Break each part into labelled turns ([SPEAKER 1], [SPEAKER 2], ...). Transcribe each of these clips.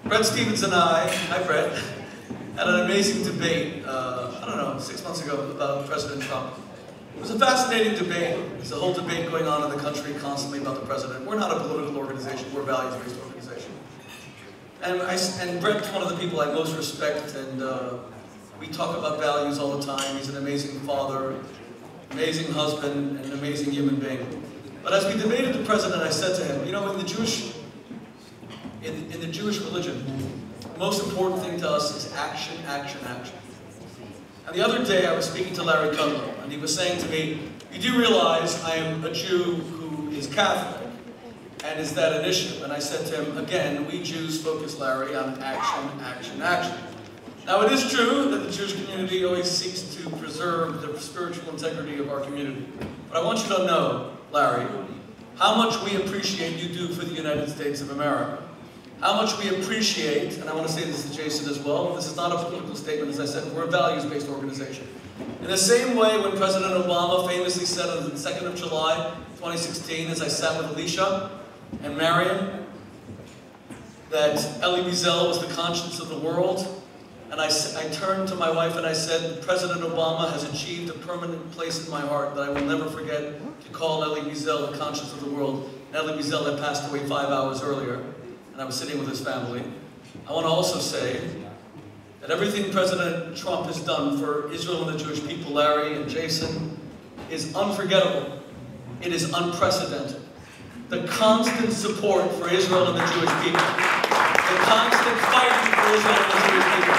[SPEAKER 1] Brett Stevens and I, hi Brett, had an amazing debate, I don't know, 6 months ago about President Trump. It was a fascinating debate. There's a whole debate going on in the country constantly about the president. We're not a political organization, we're a values-based organization. And Brett's one of the people I most respect, and we talk about values all the time. He's an amazing father, amazing husband, and an amazing human being. But as we debated the president, I said to him, you know, in the Jewish religion, the most important thing to us is action, action, action. And the other day I was speaking to Larry Kudlow, and he was saying to me, you do realize I am a Jew who is Catholic, and is that an issue? And I said to him, again, we Jews focus, Larry, on action, action, action. Now it is true that the Jewish community always seeks to preserve the spiritual integrity of our community. But I want you to know, Larry, how much we appreciate you do for the United States of America. How much we appreciate, and I want to say this to Jason as well, this is not a political statement, as I said, we're a values-based organization. In the same way when President Obama famously said on the 2nd of July, 2016, as I sat with Alicia and Marion, that Elie Wiesel was the conscience of the world, and I turned to my wife and I said, President Obama has achieved a permanent place in my heart that I will never forget to call Elie Wiesel the conscience of the world. And Elie Wiesel had passed away 5 hours earlier, and I was sitting with his family. I want to also say that everything President Trump has done for Israel and the Jewish people, Larry and Jason, is unforgettable. It is unprecedented. The constant support for Israel and the Jewish people. The constant fighting for Israel and the Jewish people.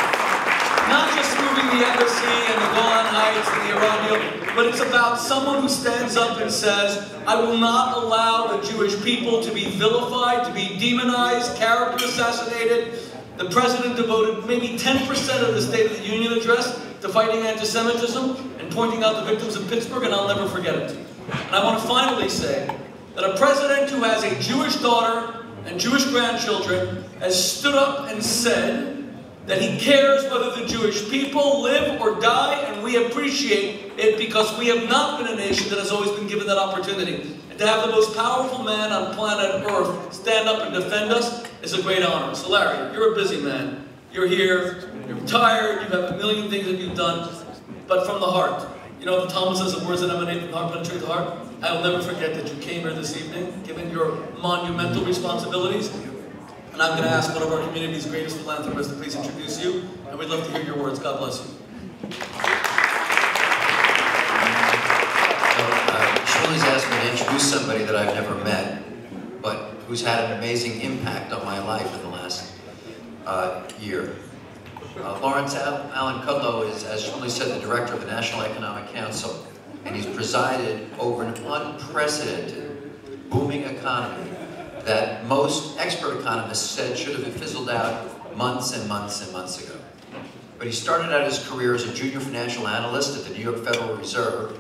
[SPEAKER 1] Not just moving the embassy and the Golan Heights and the Iran deal, but it's about someone who stands up and says, I will not allow the Jewish people to be vilified, to be demonized, character assassinated. The president devoted maybe 10% of the State of the Union address to fighting anti-Semitism and pointing out the victims of Pittsburgh, and I'll never forget it. And I want to finally say that a president who has a Jewish daughter and Jewish grandchildren has stood up and said that he cares whether the Jewish people live or die, and we appreciate it because we have not been a nation that has always been given that opportunity. And to have the most powerful man on planet Earth stand up and defend us is a great honor. So Larry, you're a busy man. You're here, you're retired, you have a million things that you've done, but from the heart. You know, the Talmud says the words that emanate from the heart penetrate the heart. I will never forget that you came here this evening, given your monumental responsibilities. And I'm going to ask one of our community's greatest philanthropists to please introduce you. And we'd love to hear your words. God bless you.
[SPEAKER 2] Shmuley's asked me to introduce somebody that I've never met, but who's had an amazing impact on my life in the last year. Lawrence Allen Kudlow is, as Shmuley said, the director of the National Economic Council, and he's presided over an unprecedented booming economy that most expert economists said should have been fizzled out months and months and months ago. But he started out his career as a junior financial analyst at the New York Federal Reserve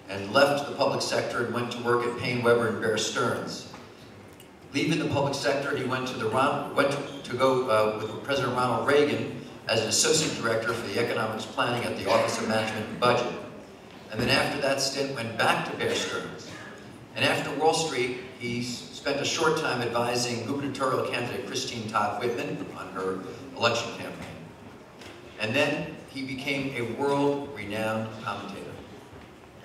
[SPEAKER 2] and left the public sector and went to work at Payne, Weber and Bear Stearns. Leaving the public sector, he went to go with President Ronald Reagan as an associate director for the economics planning at the Office of Management and Budget. And then after that stint, went back to Bear Stearns. And after Wall Street, he spent a short time advising gubernatorial candidate Christine Todd Whitman on her election campaign. And then he became a world-renowned commentator.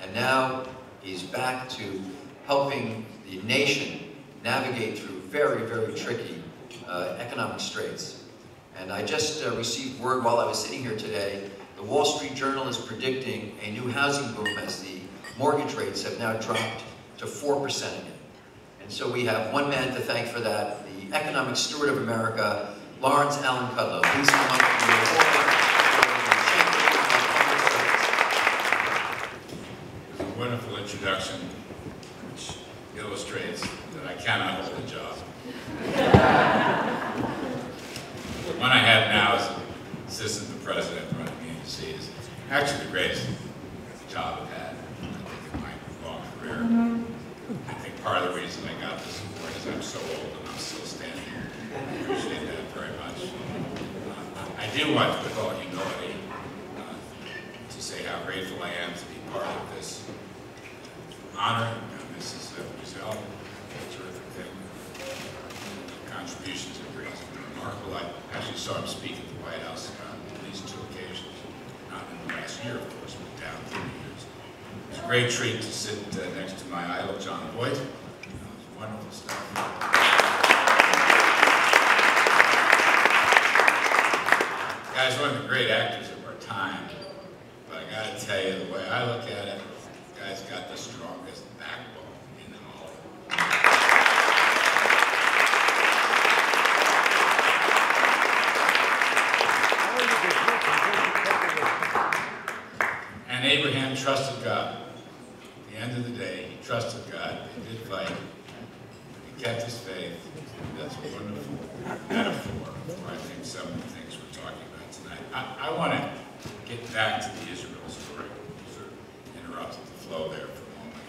[SPEAKER 2] And now he's back to helping the nation navigate through very, very tricky economic straits. And I just received word while I was sitting here today, the Wall Street Journal is predicting a new housing boom as the mortgage rates have now dropped to 4% again. And so we have one man to thank for that, the economic steward of America, Lawrence Allen Kudlow. Please come up for your award.
[SPEAKER 3] A wonderful introduction, which illustrates that I cannot hold a job. The one I have now as assistant to the president running the agency is actually the greatest job I've had, I think, in my long career. I think part of the reason I got this award is I'm so old and I'm still standing here. I appreciate that very much. I do want, with all humility, to say how grateful I am to be part of this honor. Mrs. Wiesel, a terrific thing. Contributions have been remarkable. great treat to sit next to my idol, John Voight. It was wonderful stuff. Guy's one of the great actors of our time, but I gotta tell you, the way I look at it, the guy's got the strongest backbone in Hollywood. And Abraham trusted God. At the end of the day, he trusted God. He did fight. He kept his faith. That's a wonderful metaphor for, I think, some of the things we're talking about tonight. I want to get back to the Israel story. Sort of interrupted the flow there for a moment.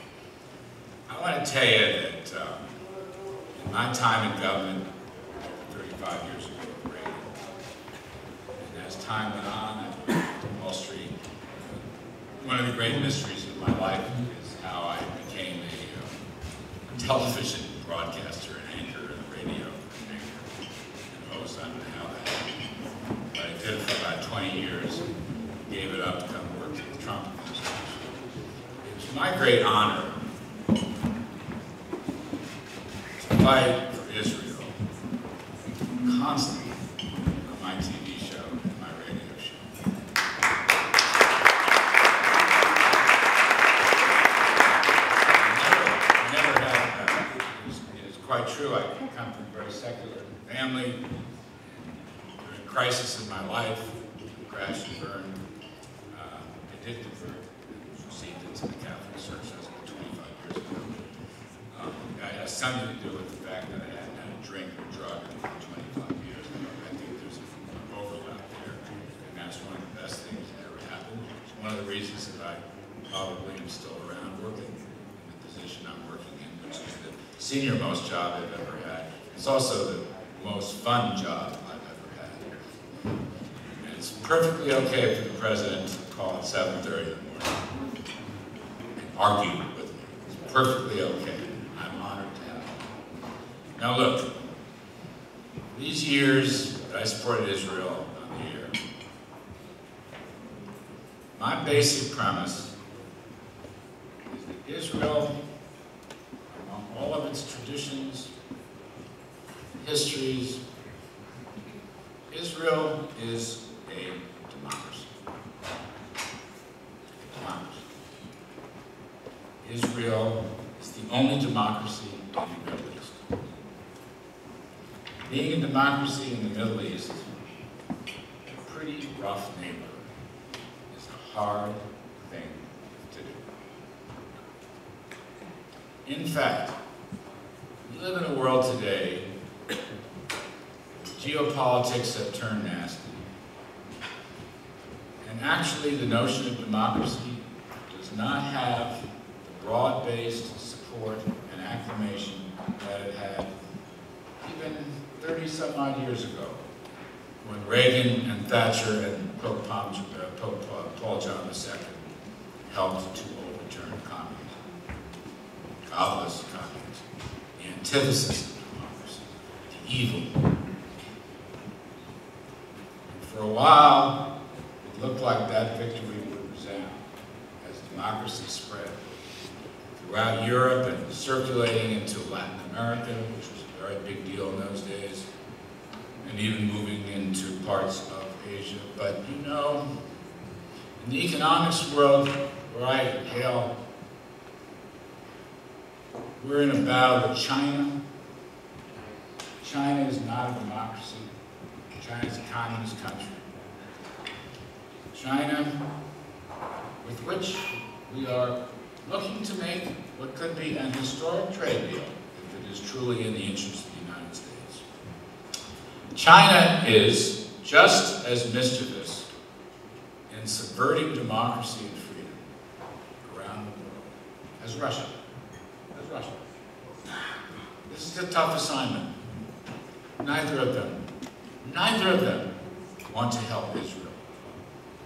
[SPEAKER 3] I want to tell you that in my time in government, 35 years ago, Reagan, and as time went on, I went to Wall Street. One of the great mysteries of my life is how I became a television broadcaster and anchor and radio anchor and host. I don't know how that happened. But I did it for about 20 years, gave it up to come work with the Trump administration. It was my great honor to fight for Israel constantly on my TV show and my radio show. Quite true. I come from a very secular family. During a crisis in my life, crashed and burned, addicted for received into the Catholic Church. That was about 25 years ago. It has something to do with the fact that I hadn't had a drink or drug in 25 years. I think there's an overlap there, and that's one of the best things that ever happened. It's one of the reasons that I probably am still around working in the position I'm working in, which is the senior most job I've ever had. It's also the most fun job I've ever had. And it's perfectly okay for the president to call at 7:30 in the morning and argue with me. It's perfectly okay. I'm honored to have it. Now look, these years that I supported Israel on the air, my basic premise is that Israel, all of its traditions, histories, Israel is a democracy. Israel is the only democracy in the Middle East. Being a democracy in the Middle East, a pretty rough neighborhood, is a hard thing to do. In fact, we live in a world today where geopolitics have turned nasty. And actually, the notion of democracy does not have the broad-based support and acclamation that it had even 30-some-odd years ago, when Reagan and Thatcher and Pope Paul John II helped to overturn communism, godless communism, the antithesis of democracy, the evil. And for a while, it looked like that victory would resound as democracy spread throughout Europe and circulating into Latin America, which was a very big deal in those days, and even moving into parts of Asia. But you know, in the economics world where I hail, we're in a battle with China. China is not a democracy. China is a communist country. China, with which we are looking to make what could be an historic trade deal, if it is truly in the interest of the United States. China is just as mischievous in subverting democracy and freedom around the world as Russia. This is a tough assignment. Neither of them want to help Israel.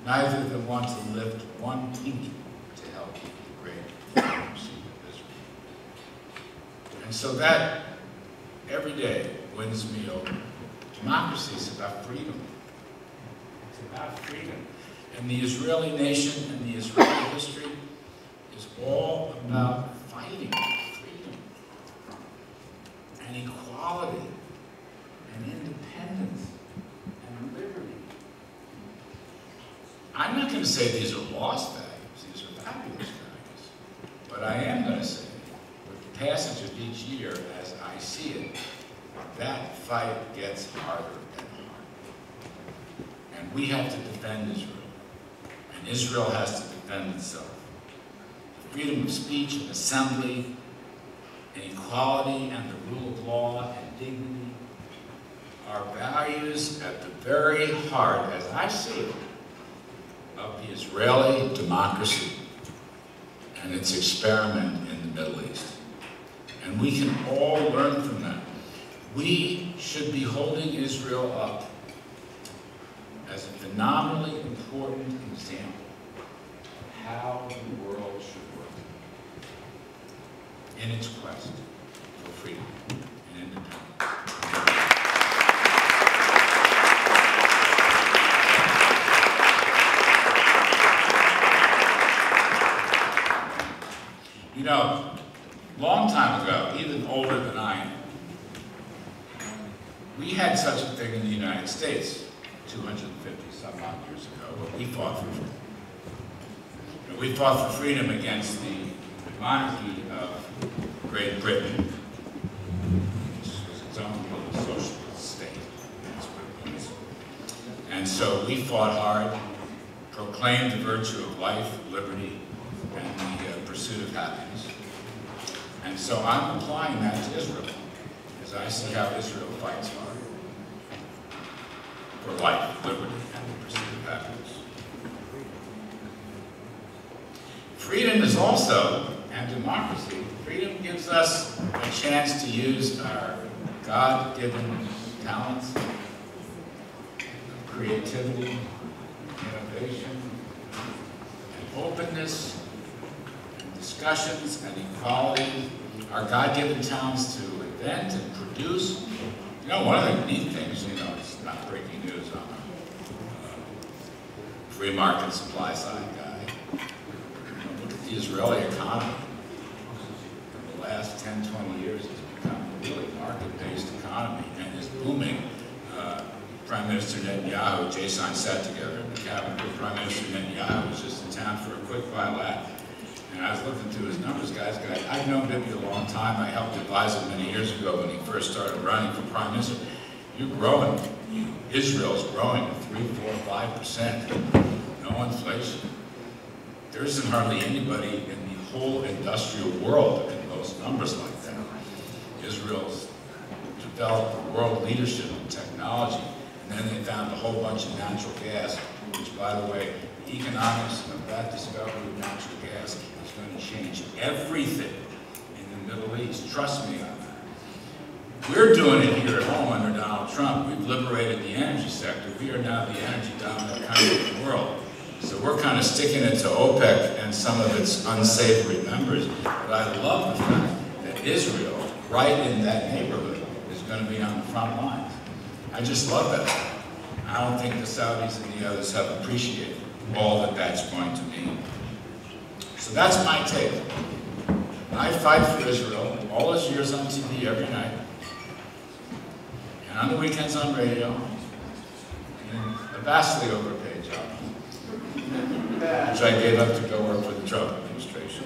[SPEAKER 3] Neither of them want to lift one pinky to help the great democracy of Israel. And so that, every day, wins me over. Democracy is about freedom. It's about freedom. And the Israeli nation and the Israeli history is all to say these are lost values. These are fabulous values. But I am going to say, with the passage of each year, as I see it, that fight gets harder and harder. And we have to defend Israel. And Israel has to defend itself. Freedom of speech and assembly, and equality and the rule of law and dignity are values at the very heart, as I see it, of the Israeli democracy and its experiment in the Middle East. And we can all learn from that. We should be holding Israel up as a phenomenally important example of how the world should work in its quest for freedom and independence. You know, long time ago, even older than I am, we had such a thing in the United States 250 some odd years ago, but we fought for freedom. You know, we fought for freedom against the monarchy of Great Britain, which was its own little socialist state. That's what it was. And so we fought hard, proclaimed the virtue of life, liberty, and the pursuit of happiness. And so I'm applying that to Israel, as I see how Israel fights hard for life, liberty, and the pursuit of happiness. Freedom is also, and democracy, freedom gives us a chance to use our God-given talents, creativity, innovation, and openness, and discussions, and equality, our God-given talents to invent and produce. You know, one of the neat things, you know, it's not breaking news, I'm a free market supply side guy. You know, look at the Israeli economy. In the last 10, 20 years, it's become a really market-based economy and is booming. Prime Minister Netanyahu, Jason sat together in the cabinet with Prime Minister Netanyahu, was just in town for a quick bilat. And I was looking through his numbers, guys. I've known Bibi a long time. I helped advise him many years ago when he first started running for Prime Minister. You're growing. Israel's growing at 3, 4, 5%. No inflation. There isn't hardly anybody in the whole industrial world that can boast numbers like that. Israel's developed world leadership in technology. And then they found a whole bunch of natural gas, which, by the way, the economics of that discovery of natural gas is going to change everything in the Middle East. Trust me on that. We're doing it here at home under Donald Trump. We've liberated the energy sector. We are now the energy dominant country in the world. So we're kind of sticking it to OPEC and some of its unsavory members. But I love the fact that Israel, right in that neighborhood, is going to be on the front lines. I just love that. I don't think the Saudis and the others have appreciated all that that's going to mean. So that's my take. I fight for Israel all those years on TV every night, and on the weekends on radio, and a vastly overpaid job, which I gave up to go work for the Trump administration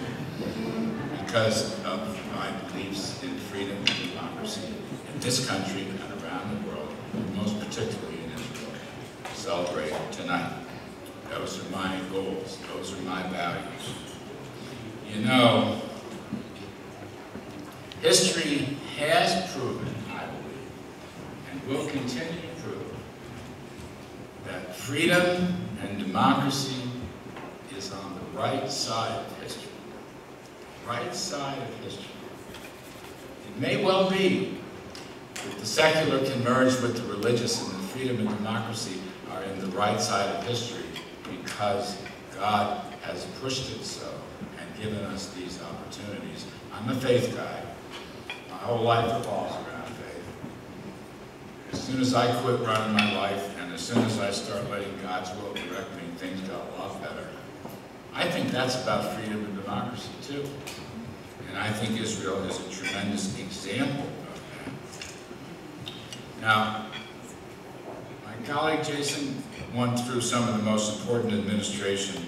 [SPEAKER 3] because of my beliefs in freedom and democracy in this country and around the world, most particularly in Israel. Celebrate tonight. Those are my goals. Those are my values. You know, history has proven, I believe, and will continue to prove, that freedom and democracy is on the right side of history. Right side of history. It may well be that the secular can merge with the religious, and the freedom and democracy are in the right side of history because God has pushed it so and given us these opportunities. I'm a faith guy. My whole life revolves around faith. As soon as I quit running my life and as soon as I start letting God's will direct me, things got a lot better. I think that's about freedom and democracy too. And I think Israel is a tremendous example of that. Now, my My colleague Jason went through some of the most important administration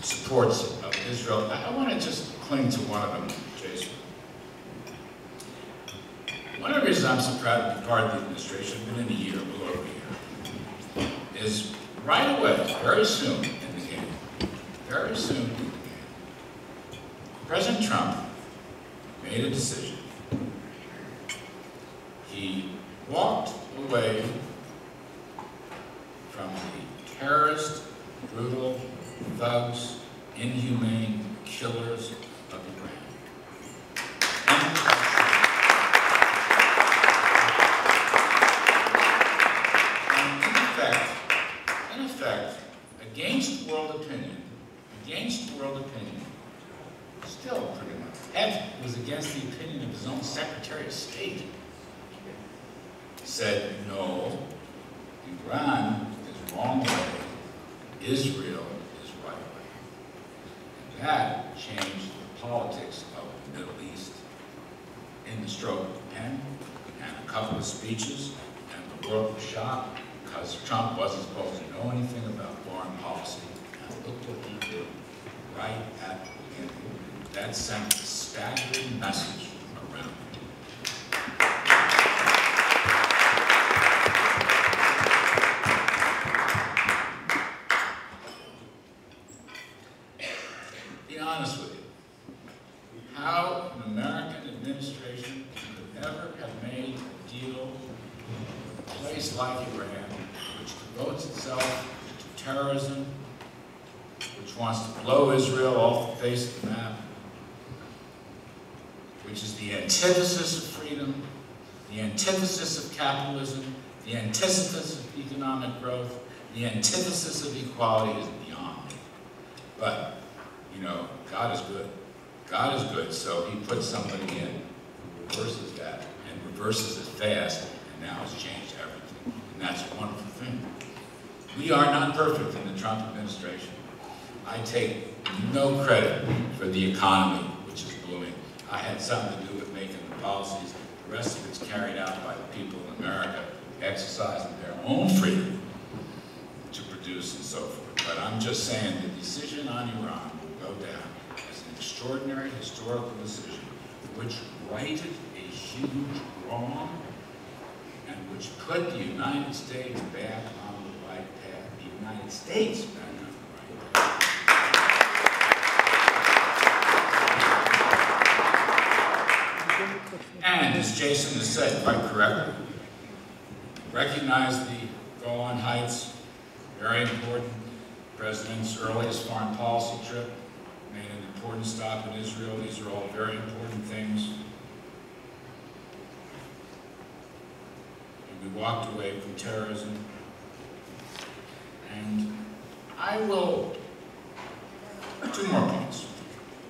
[SPEAKER 3] supports of Israel. I want to just cling to one of them, Jason. One of the reasons I'm so proud to be part of the administration, within a year, a little over a year, is right away, very soon in the game, President Trump made a decision. He walked away from the terrorist, brutal, thugs, inhumane killers of Iran. In effect, against world opinion, still pretty much, and was against the opinion of his own Secretary of State, said, no, Iran is wrong way, Israel is right way. And that changed the politics of the Middle East in the stroke of a pen and a couple of speeches, and the world was shocked because Trump wasn't supposed to know anything about foreign policy. And look what he did right at the beginning. That sent a staggering message around. Be honest with you. How an American administration could ever have made a deal with a place like Iran, which devotes itself to terrorism, which wants to blow Israel off the face of the map, which is the antithesis of freedom, the antithesis of capitalism, the antithesis of economic growth, the antithesis of equality is beyond me. But, you know, God is good. God is good, so he puts somebody in who reverses that, and reverses it fast, and now has changed everything. And that's a wonderful thing. We are not perfect in the Trump administration. I take no credit for the economy, which is booming. I had something to do with making the policies. The rest of it's carried out by the people in America, exercising their own freedom to produce and so forth. But I'm just saying the decision on Iran will go down as an extraordinary historical decision which righted a huge wrong and which put the United States back on the right path. The United States back on the right path. And as Jason has said quite correctly, recognize the Golan Heights, very important. The President's earliest foreign policy trip made an important stop in Israel. These are all very important things. And we walked away from terrorism. And I will, 2 more points.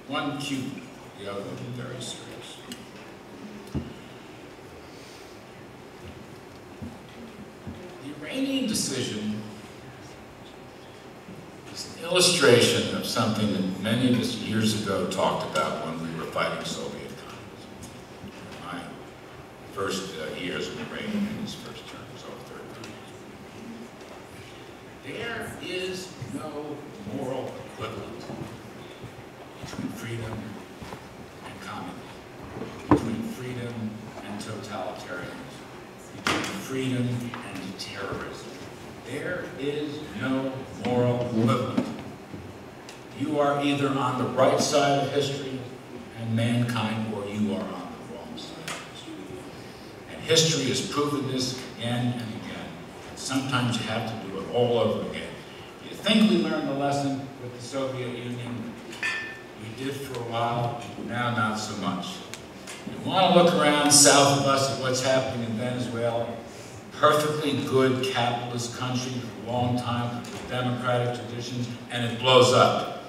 [SPEAKER 3] One cute, the other one very serious. The Iranian decision is an illustration of something that many of us years ago talked about when we were fighting Soviet communism. My first years of Reagan in his first term, so third term. There is no moral equivalent between freedom and communism, between freedom and totalitarianism, between freedom and terrorism. There is no moral equivalent. You are either on the right side of history and mankind, or you are on the wrong side of history. And history has proven this again and again. And sometimes you have to do it all over again. You think we learned the lesson with the Soviet Union? We did for a while, now not so much. You want to look around south of us at what's happening in Venezuela, perfectly good capitalist country for a long time with democratic traditions, and it blows up.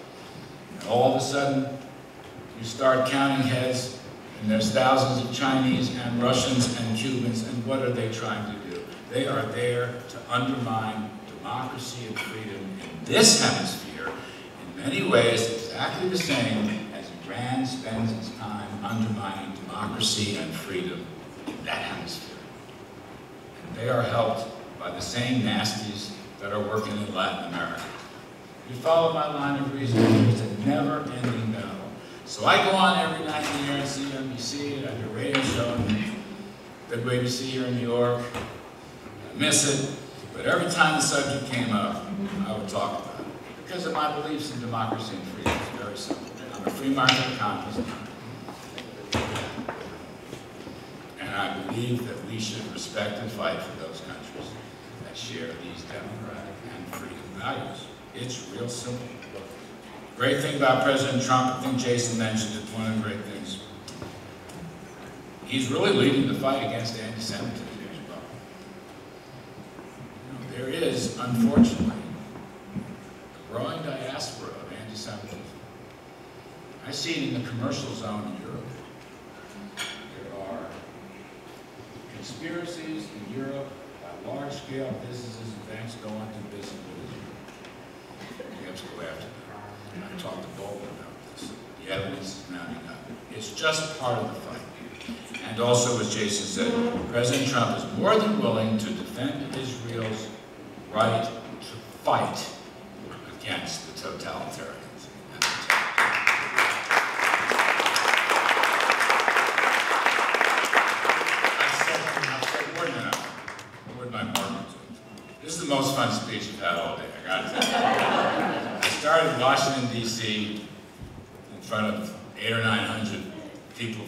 [SPEAKER 3] And all of a sudden, you start counting heads, and there's thousands of Chinese and Russians and Cubans, and what are they trying to do? They are there to undermine democracy and freedom in this hemisphere, in many ways exactly the same as Iran spends its time undermining democracy and freedom in that hemisphere. they are helped by the same nasties that are working in Latin America. You follow my line of reasoning, it's a never-ending battle. So I go on every night in the year and see NBC, and I do a radio show, big ABC here in New York. I miss it, but every time the subject came up, I would talk about it. Because of my beliefs in democracy and freedom. It's very simple. I'm a free market economist. And I believe that we should respect and fight for those countries that share these democratic and freedom values. It's real simple. Great thing about President Trump, I think Jason mentioned it, one of the great things. He's really leading the fight against anti-Semitism as well. You know, there is, unfortunately, a growing diaspora of anti-Semitism. I see it in the commercial zone in Europe. There are conspiracies in Europe by large-scale businesses and banks going to business with Israel. We have to go after them. I talked to Boteach about this. The evidence is mounting up. It's just part of the fight. And also, as Jason said, President Trump is more than willing to defend Israel's right to fight against the totalitarians. This is the most fun speech I've had all day, I gotta tell you. I started in Washington, D.C. in front of 800 or 900 people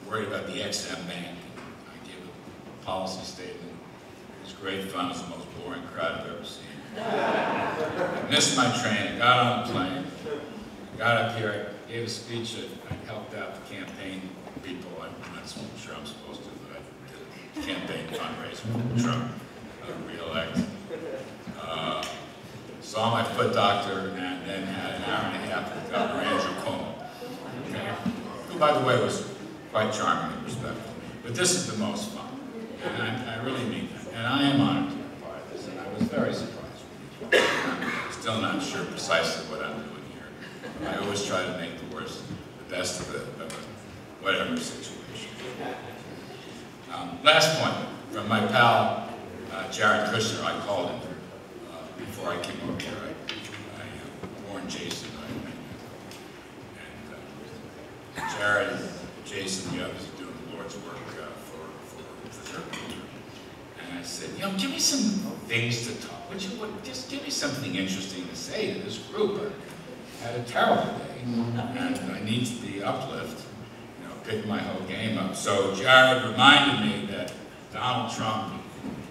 [SPEAKER 3] worried about the XM Bank. I gave a policy statement. It was great fun. It was the most boring crowd I've ever seen. I missed my train. I got on the plane. I got up here. I gave a speech. I helped out the campaign people. I'm not so sure I'm supposed to, but I did a campaign fundraiser for Trump. Re-elect. Saw my foot doctor, and then had an hour and a half with Governor Andrew Cuomo, okay? Who, by the way, was quite charming and respectful. But this is the most fun, and I really mean that. And I am honored to be part of this, and I was very surprised. I'm still not sure precisely what I'm doing here. I always try to make the worst, the best of whatever situation. Last point from my pal, Jared Kushner. I called him before I came over here. I warned Jason. And Jared, Jason, the others are doing the Lord's work for their country. And I said, you know, give me some things to talk. Just give me something interesting to say to this group. I had a terrible day, and I need the uplift. You know, pick my whole game up. So Jared reminded me that Donald Trump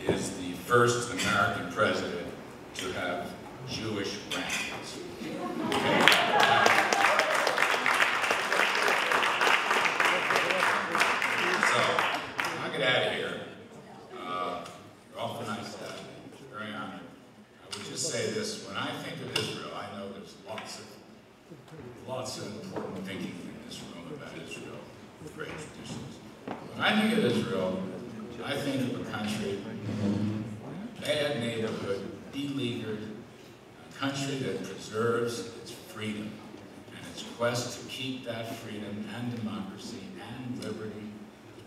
[SPEAKER 3] is the first American president to have Jewish grandkids. Okay? So, I'll get out of here. You're awful nice to have me. Very honored. I would just say this, when I think of Israel, I know there's lots of important thinking in this room about Israel, great traditions. When I think of Israel, I think of a country, bad neighborhood, beleaguered, a country that preserves its freedom and its quest to keep that freedom and democracy and liberty,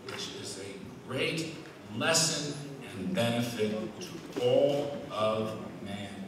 [SPEAKER 3] which is a great lesson and benefit to all of mankind.